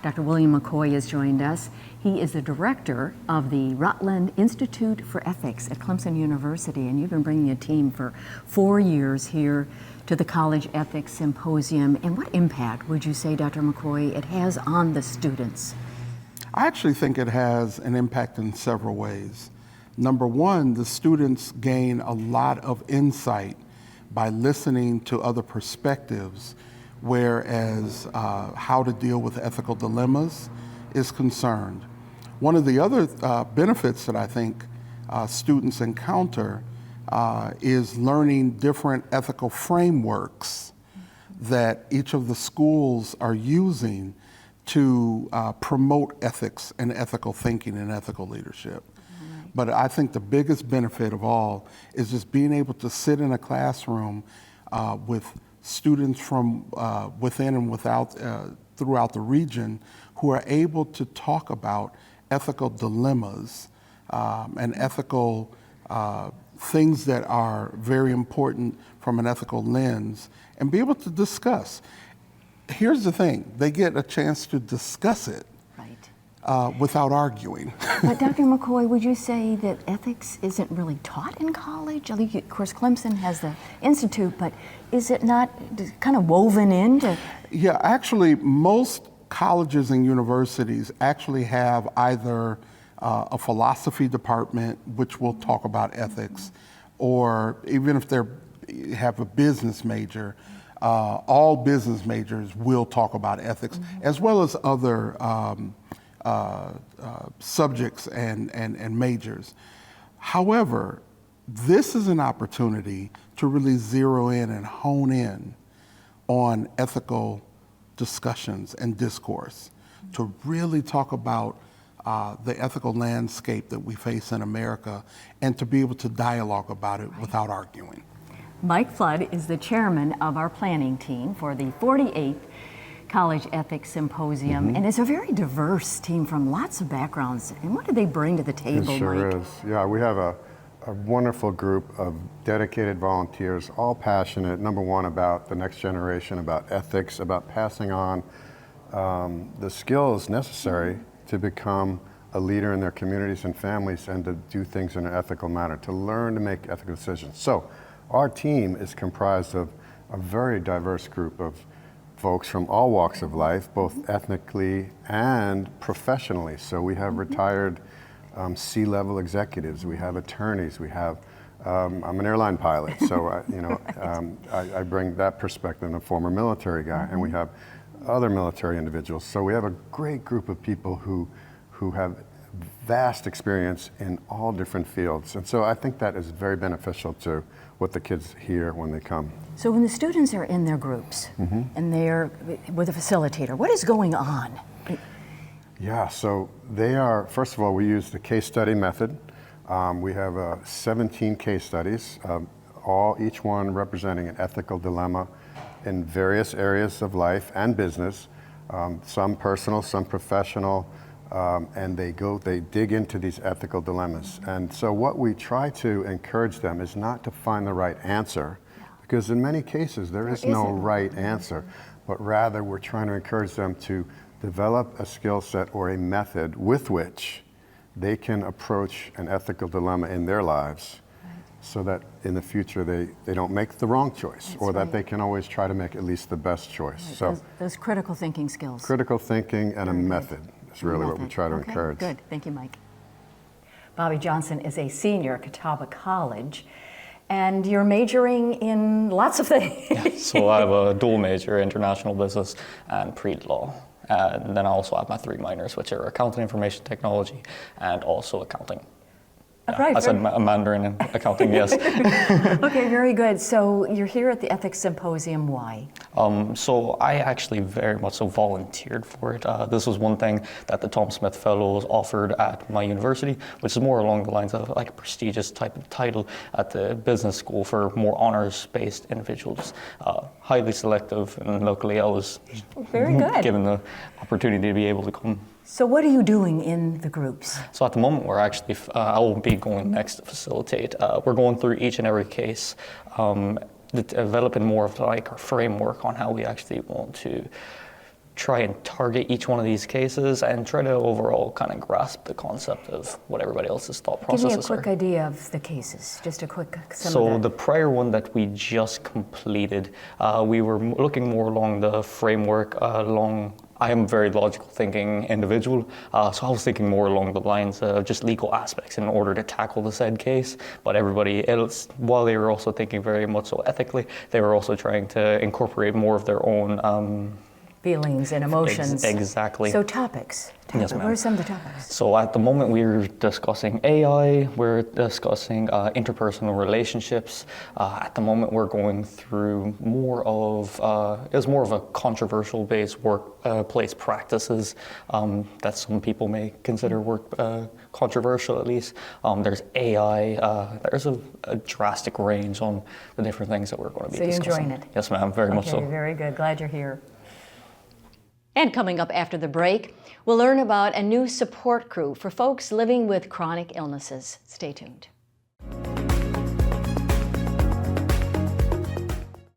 Dr. William McCoy has joined us. He is the director of the Rutland Institute for Ethics at Clemson University, and you've been bringing a team for 4 years here to the College Ethics Symposium. And what impact would you say, Dr. McCoy, it has on the students? I actually think it has an impact in several ways. Number one, the students gain a lot of insight by listening to other perspectives, whereas how to deal with ethical dilemmas is concerned. One of the other benefits that I think students encounter is learning different ethical frameworks that each of the schools are using to promote ethics and ethical thinking and ethical leadership. But I think the biggest benefit of all is just being able to sit in a classroom with students from within and without, throughout the region, who are able to talk about ethical dilemmas and ethical things that are very important from an ethical lens, and be able to discuss. Here's the thing, they get a chance to discuss it without arguing. But Dr. McCoy, would you say that ethics isn't really taught in college? I think, of course, Clemson has the Institute, but is it not kind of woven into? Yeah, actually, most colleges and universities actually have either a philosophy department, which will talk about ethics, or even if they have a business major, all business majors will talk about ethics, as well as other subjects and majors. However, this is an opportunity to really zero in and hone in on ethical discussions and discourse, to really talk about the ethical landscape that we face in America, and to be able to dialogue about it without arguing. Mike Flood is the chairman of our planning team for the 48th College Ethics Symposium, and it's a very diverse team from lots of backgrounds. And what do they bring to the table, It sure Mike? is. Yeah, we have a wonderful group of dedicated volunteers, all passionate, number one, about the next generation, about ethics, about passing on the skills necessary to become a leader in their communities and families, and to do things in an ethical manner, to learn to make ethical decisions. So our team is comprised of a very diverse group of folks from all walks of life, both ethnically and professionally. So we have retired C-level executives, we have attorneys, we have, I'm an airline pilot, so I bring that perspective, and a former military guy, and we have other military individuals. So we have a great group of people who have vast experience in all different fields. And so I think that is very beneficial to what the kids hear when they come. So when the students are in their groups and they're with a facilitator, what is going on? Yeah, so they are, first of all, we use the case study method. We have 17 case studies, each one representing an ethical dilemma in various areas of life and business, some personal, some professional, and they dig into these ethical dilemmas. And so what we try to encourage them is not to find the right answer, because in many cases there is no right answer, but rather we're trying to encourage them to develop a skill set or a method with which they can approach an ethical dilemma in their lives, so that in the future they don't make the wrong choice, or that they can always try to make at least the best choice. Right. So those critical thinking skills. Critical thinking and a method is really what we try to encourage. Good, thank you, Mike. Bobby Johnson is a senior at Catawba College, and you're majoring in lots of things. Yeah, so I have a dual major, international business and pre-law. And then I also have my 3 minors, which are accounting, information technology, and also accounting. Right. I said Mandarin and accounting, yes. Okay, very good. So you're here at the Ethics Symposium, why? So I actually very much so volunteered for it. This was one thing that the Tom Smith Fellows offered at my university, which is more along the lines of like a prestigious type of title at the business school for more honors-based individuals. Highly selective, and luckily I was very good. Given the opportunity to be able to come. So what are you doing in the groups? So at the moment we're actually, I will be going next to facilitate. We're going through each and every case, developing more of like our framework on how we actually want to try and target each one of these cases and try to overall kind of grasp the concept of what everybody else's thought processes are. Give me a quick idea of the cases, just a quick So the prior one that we just completed, we were looking more along the framework, I am a very logical thinking individual, so I was thinking more along the lines of just legal aspects in order to tackle the said case. But everybody else, while they were also thinking very much so ethically, they were also trying to incorporate more of their own feelings and emotions. Exactly. So topics. Yes, ma'am. What are some of the topics? So at the moment we're discussing AI, we're discussing interpersonal relationships. At the moment we're going through more of, it's more of a controversial based workplace practices that some people may consider controversial at least. There's AI, there's a drastic range on the different things that we're going to be discussing. So you're enjoying it? Yes, ma'am, very much so. Okay, very good. Glad you're here. And coming up after the break, we'll learn about a new support crew for folks living with chronic illnesses. Stay tuned.